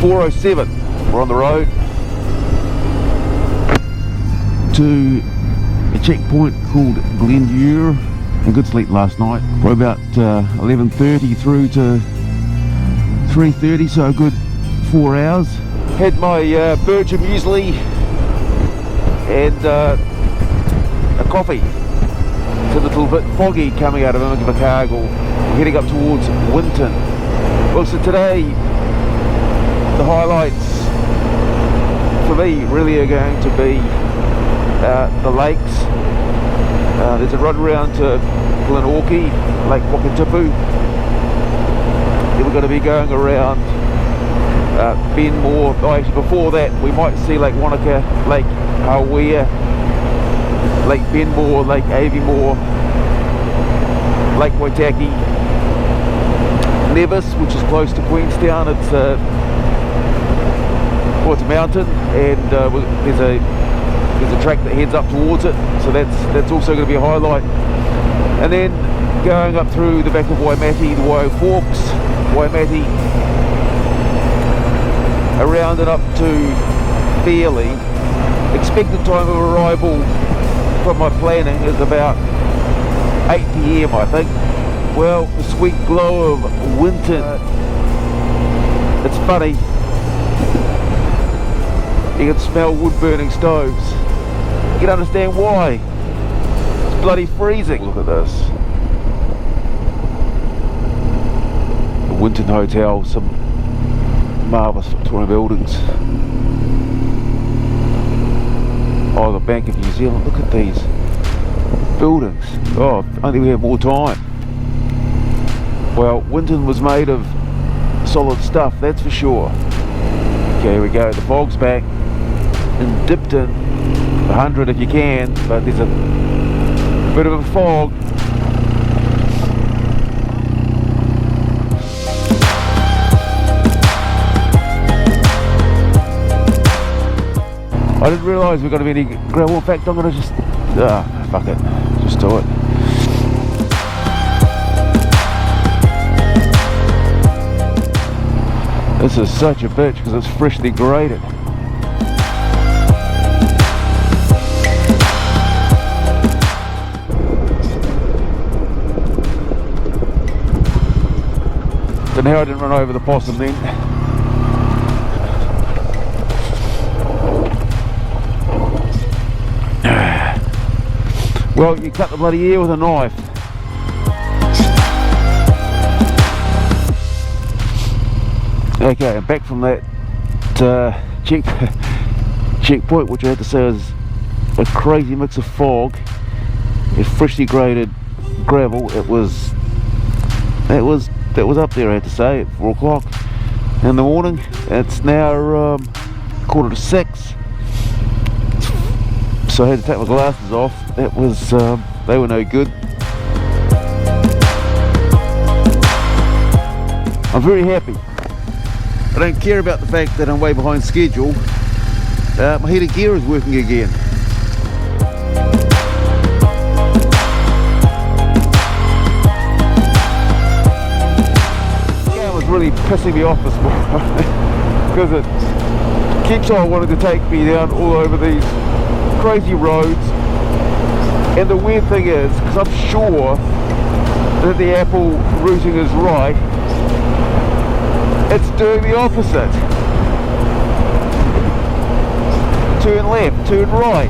4:07. We're on the road to a checkpoint called Glenure. A good sleep last night. We're about 11:30 through to 3:30, so a good 4 hours. Had my Bircher muesli and a coffee. It's a little bit foggy coming out of Invercargill, heading up towards Winton. Well, so today the highlights for me really are going to be the lakes. There's a run around to Glenorchy, Lake Wakatipu. Then we're going to be going around Benmore. Oh, actually before that we might see Lake Wanaka, Lake Hawea, Lake Benmore, Lake Aviemore, Lake Waitaki, Nevis, which is close to Queenstown. It's a mountain, and there's a track that heads up towards it, so that's also going to be a highlight. And then going up through the back of Waimati, the Waihao Forks, Waimati, around and up to Fairlie. Expected time of arrival from my planning is about 8 PM, I think. Well, the sweet glow of Winton. It's funny. You can smell wood-burning stoves. You can understand why. It's bloody freezing. Look at this. The Winton Hotel, some marvellous Victorian buildings. Oh, the Bank of New Zealand, look at these buildings. Oh, if only we had more time. Well, Winton was made of solid stuff, that's for sure. Okay, here we go, the fog's back. And dipped in 100 if you can, but there's a bit of a fog. I didn't realise we're going to be any gravel. In fact, I'm going to just fuck it, just do it. This is such a bitch because it's freshly graded. So now I didn't run over the possum then. Well, you cut the bloody ear with a knife. Okay, I'm back from that checkpoint, which I had to say was a crazy mix of fog and freshly graded gravel. It was up there, I had to say, at 4 o'clock in the morning. It's now 5:45. So I had to take my glasses off. That was they were no good. I'm very happy. I don't care about the fact that I'm way behind schedule. My heated gear is working again. Really pissing me off this morning because it keeps on wanting to take me down all over these crazy roads. And the weird thing is, because I'm sure that the Apple routing is right, it's doing the opposite. Turn left, turn right.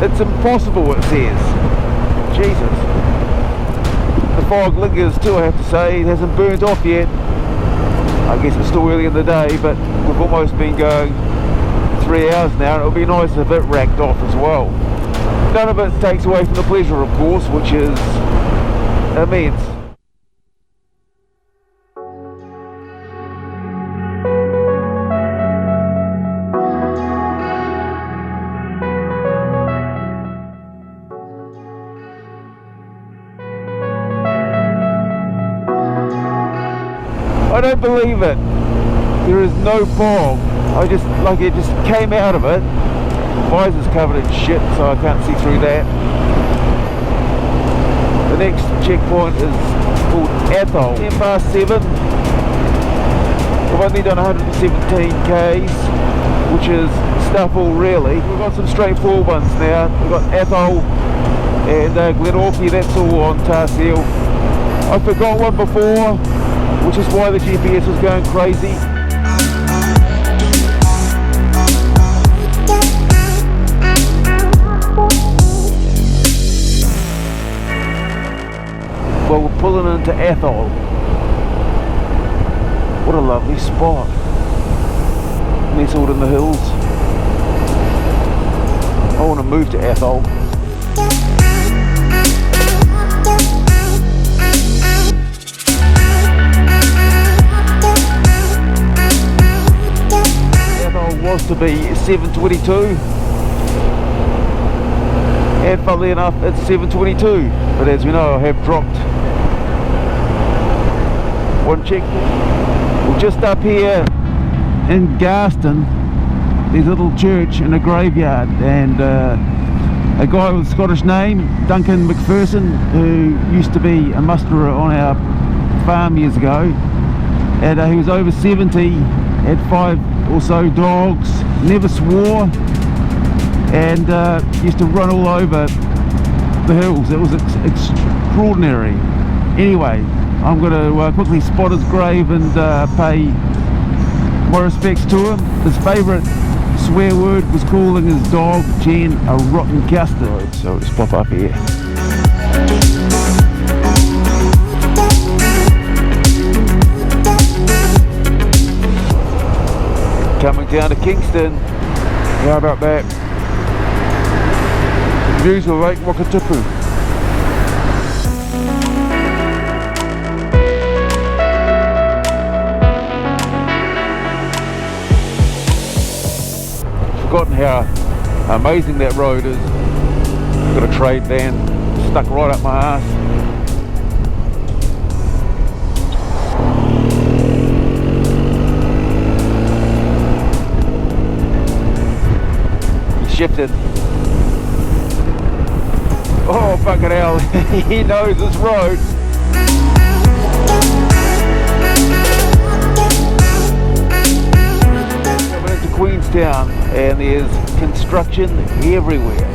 It's impossible, it says. Jesus. The fog lingers too, I have to say. It hasn't burnt off yet. I guess it's still early in the day, but we've almost been going 3 hours now, and it'll be nice if it racked off as well. None of it takes away from the pleasure, of course, which is immense. I don't believe it. There is no fog. It just came out of it. The visor's covered in shit, so I can't see through that. The next checkpoint is called Athol. 7:10. I've only done 117 k's, which is stuff all really. We've got some straightforward ones now. We've got Athol and Glenorchy, that's all on Tarseel. I forgot one before, which is why the GPS was going crazy. Well, we're pulling into Athol. What a lovely spot. Nestled in the hills. I want to move to Athol. Athol was to be 722. And funnily enough, it's 722. But as we know, I have dropped one checkpoint. We're just up here in Gladstone. There's a little church and a graveyard, and a guy with a Scottish name, Duncan McPherson, who used to be a musterer on our farm years ago, and he was over 70, had 5 or so dogs, never swore, and used to run all over the hills. It was extraordinary. Anyway, I'm going to quickly spot his grave and pay my respects to him. His favourite swear word was calling his dog Jen a rotten custard. So let's pop up here. Coming down to Kingston. How about that? Views of Lake Wakatipu. Forgotten how amazing that road is. Got a trade van stuck right up my arse. He shifted. Oh fucking hell, he knows this road. Coming into Queenstown, and there's construction everywhere.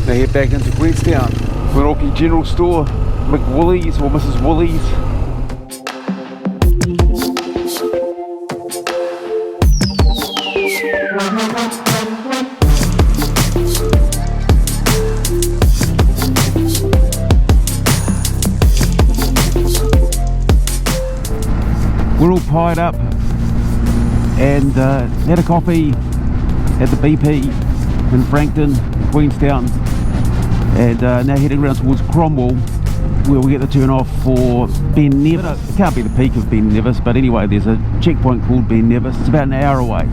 Now head back into Queenstown. Glenorchy General Store, McWoolies or Mrs. Woolies. We're all pied up and had a coffee at the BP in Frankton, Queenstown. And now heading around towards Cromwell, where we get the turn off for Ben Nevis. It can't be the peak of Ben Nevis, but anyway, there's a checkpoint called Ben Nevis. It's about an hour away.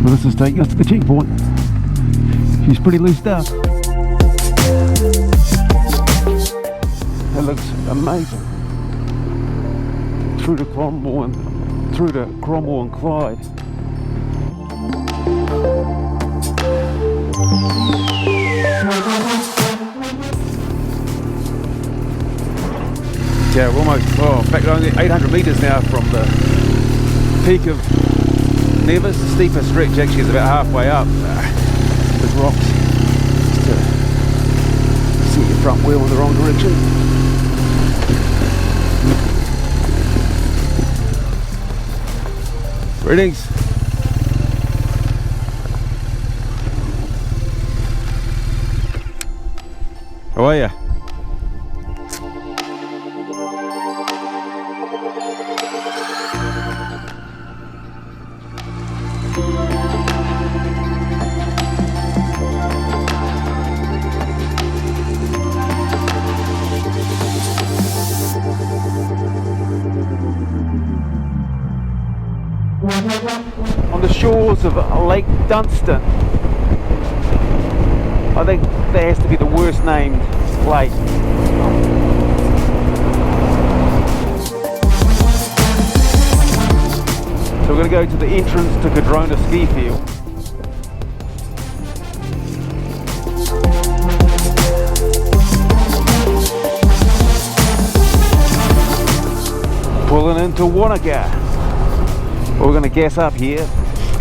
Well, this is taking us to the checkpoint. She's pretty loosed up. It looks amazing. Through to Cromwell and Clyde. Yeah, we're almost, in fact, only 800 metres now from the peak of Nevis. The steepest stretch actually is about halfway up. There's rocks. Just to see your front wheel in the wrong direction. Greetings. How are you? shores of Lake Dunstan. I think that has to be the worst named lake. So we're going to go to the entrance to Cadrona ski field. Pulling into Wanaka. We're going to gas up here,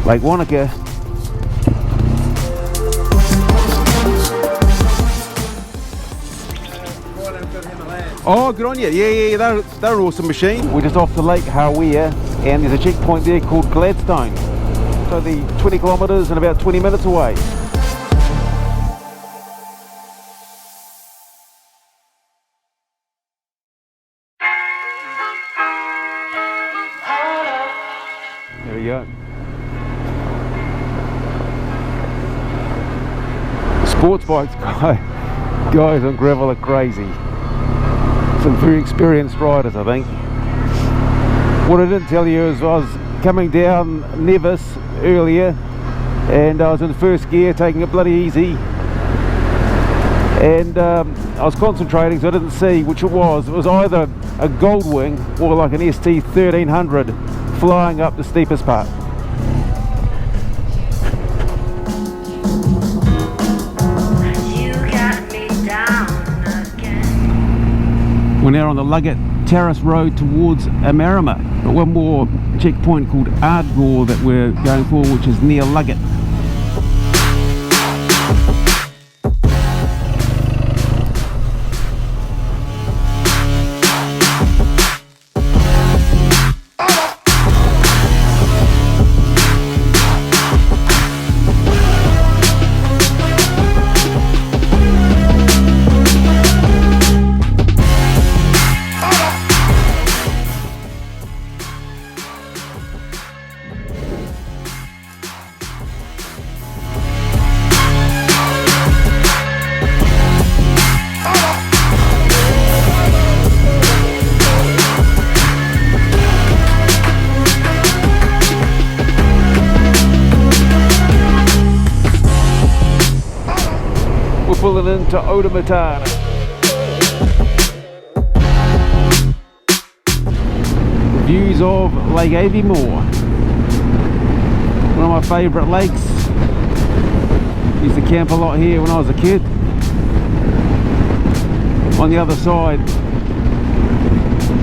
Lake Wanaka. Oh, good on you. Yeah, they're awesome machine. We're just off the Lake Hawea, and there's a checkpoint there called Gladstone. So the 20 kilometres and about 20 minutes away. There we go. Sports bikes, guys on gravel are crazy. Some very experienced riders, I think. What I didn't tell you is I was coming down Nevis earlier, and I was in first gear taking it bloody easy, and I was concentrating, so I didn't see which it was. It was either a Goldwing or like an ST1300 flying up the steepest part. We're now on the Luggett Terrace Road towards Oamaru. But one more checkpoint called Ardgore that we're going for, which is near Luggett. Pulling into Oamaru. Views of Lake Aviemore. One of my favourite lakes. Used to camp a lot here when I was a kid. On the other side,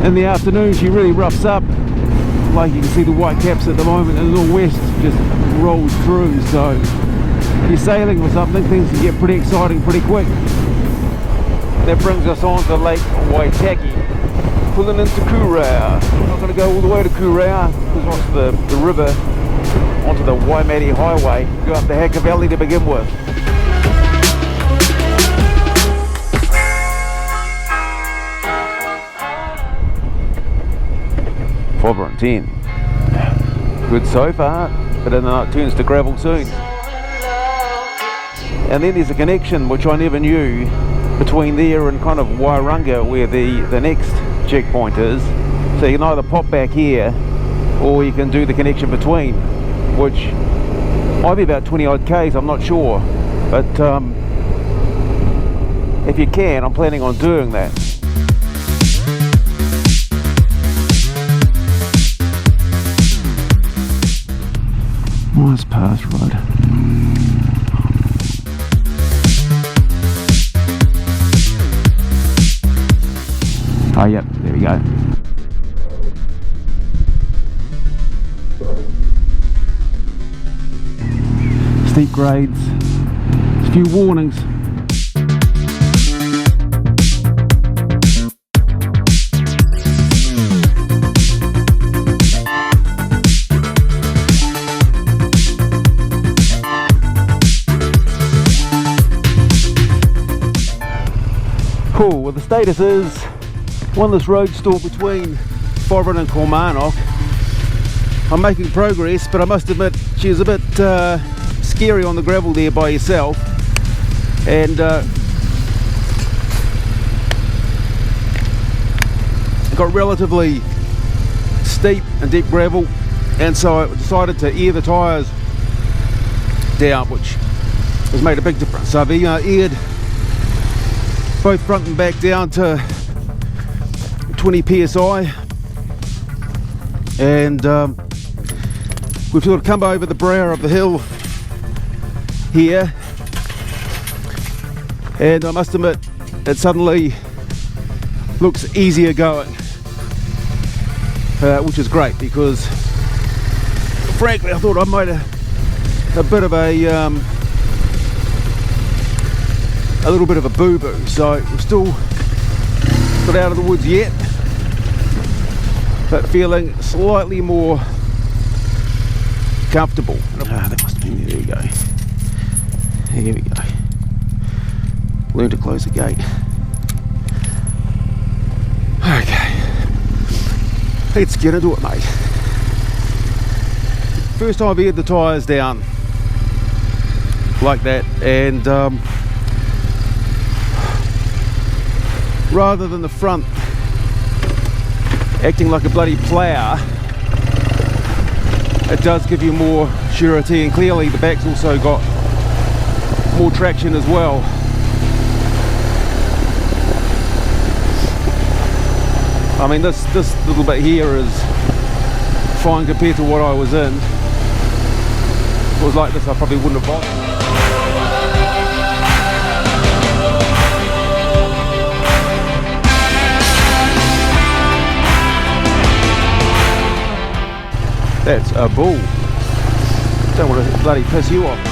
in the afternoon she really roughs up. Like you can see the white caps at the moment, and the west just rolls through, so if you're sailing or something, things can get pretty exciting pretty quick. That brings us on to Lake Waihao, pulling into Kurau. We're not going to go all the way to Kurau, because onto the river, onto the Waimate Highway, go up the Haka Valley to begin with. Five and 10. Good so far, but then it turns to gravel soon. And then there's a connection which I never knew between there and kind of Wairunga, where the next checkpoint is. So you can either pop back here or you can do the connection between, which might be about 20 odd k's, I'm not sure, but if you can, I'm planning on doing that. Nice pass road. Oh yep, there we go. Steep grades, a few warnings. Cool, well the status is on this road stall between Byron and Kilmarnock. I'm making progress, but I must admit she was a bit scary on the gravel there by yourself, and got relatively steep and deep gravel, and so I decided to air the tyres down, which has made a big difference. So I've aired both front and back down to 20 psi, and we've sort of come over the brow of the hill here, and I must admit it suddenly looks easier going, which is great, because frankly I thought I might have a bit of a little bit of a boo-boo. So we're still not out of the woods yet, but feeling slightly more comfortable. That must have been, there we go. Here we go. Learn to close the gate. Okay, let's get into it, mate. First I've aired the tyres down like that, and rather than the front acting like a bloody plough, it does give you more surety, and clearly the back's also got more traction as well. I mean, this little bit here is fine compared to what I was in. If it was like this, I probably wouldn't have bothered. That's a bull. Don't want to bloody piss you off.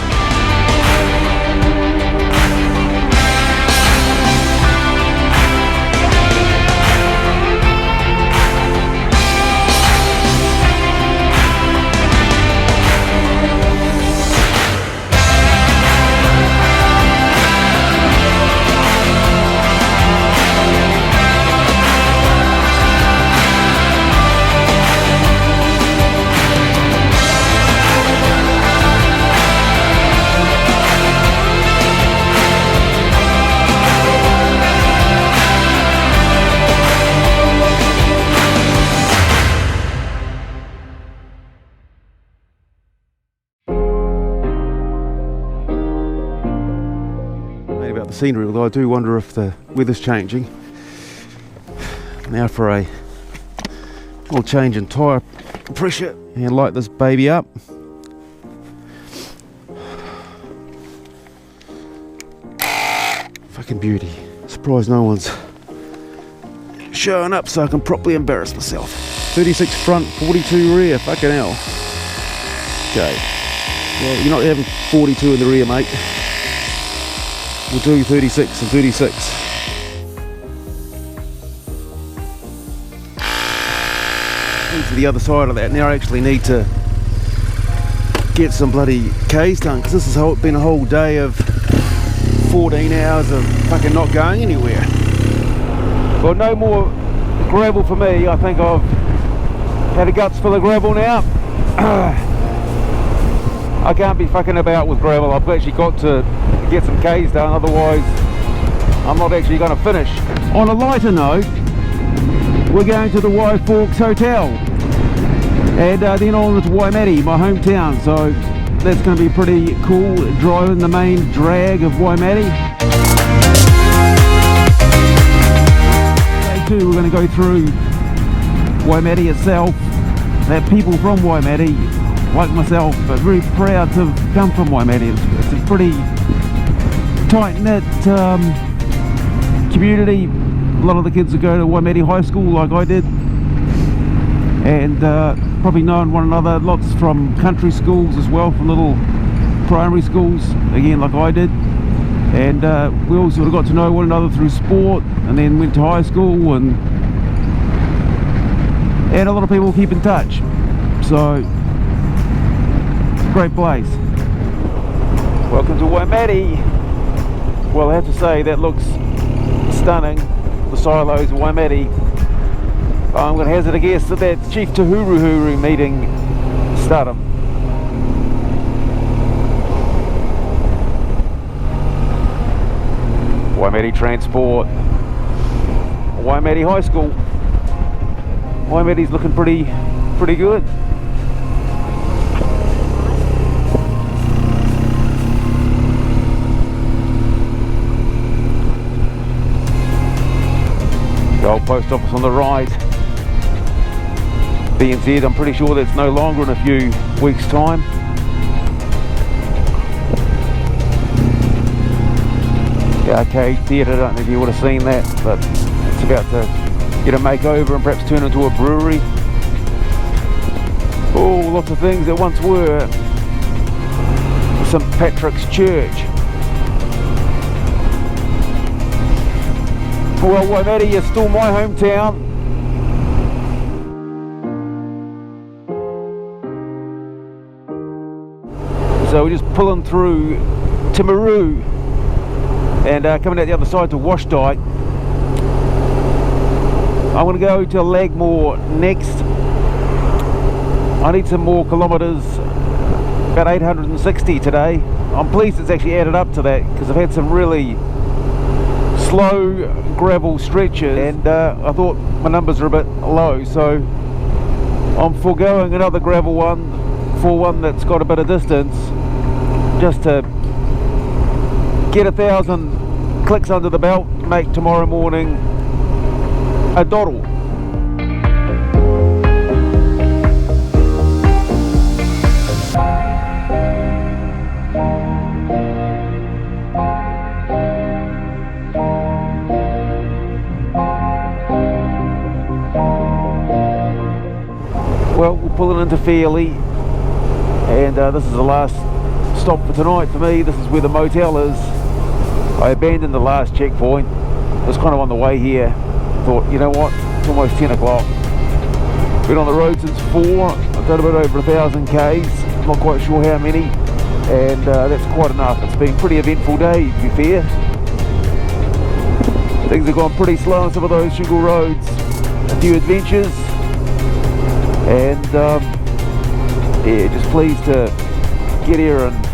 About the scenery, although I do wonder if the weather's changing. Now for a little change in tyre pressure and light this baby up. Fucking beauty. Surprised no one's showing up so I can properly embarrass myself. 36 front, 42 rear, fucking hell. Okay, well, you're not having 42 in the rear, mate. We'll do 36 and 36. Into the other side of that. Now I actually need to get some bloody K's done, because this has been a whole day of 14 hours of fucking not going anywhere. Well, no more gravel for me. I think I've had a guts full of gravel now. I can't be fucking about with gravel. I've actually got to get some K's done, otherwise I'm not actually going to finish. On a lighter note, we're going to the Waihao Forks Hotel, and then on to Waimate, my hometown, so that's going to be pretty cool, driving the main drag of Waimate. Day 2, we're going to go through Waimate itself. That people from Waimate, like myself, are very proud to have come from Waimate. It's a pretty tight-knit community. A lot of the kids that go to Waimate High School like I did, and probably knowing one another. Lots from country schools as well, from little primary schools, again like I did, and we all sort of got to know one another through sport, and then went to high school, and a lot of people keep in touch. So it's a great place. Welcome to Waimate. Well, I have to say that looks stunning, the silos of Waimate. I'm going to hazard a guess that that's Chief Tahuruhuru meeting Studham. Waimate Transport, Waimate High School. Waimate's looking pretty good. The old post office on the right. Being said, I'm pretty sure that's no longer in a few weeks' time. The arcade theatre, I don't know if you would have seen that, but it's about to get a makeover and perhaps turn into a brewery. Oh, lots of things that once were St. Patrick's Church. Well, Waihao is still my hometown. So we're just pulling through Timaru and coming out the other side to Washdyke. I'm going to go to Laghmor next. I need some more kilometres, about 860 today. I'm pleased it's actually added up to that because I've had some really slow gravel stretches and I thought my numbers are a bit low, so I'm foregoing another gravel one for one that's got a bit of distance just to get 1,000 clicks under the belt, make tomorrow morning a doddle. Well, we're pulling into Fairlie, and this is the last stop for tonight for me. This is where the motel is. I abandoned the last checkpoint. I was kind of on the way here. Thought, you know what, it's almost 10 o'clock. Been on the road since 4. I've done a bit over 1,000 Ks. Not quite sure how many, and that's quite enough. It's been a pretty eventful day, to be fair. Things have gone pretty slow on some of those shingle roads. A few adventures. And yeah, just pleased to get here and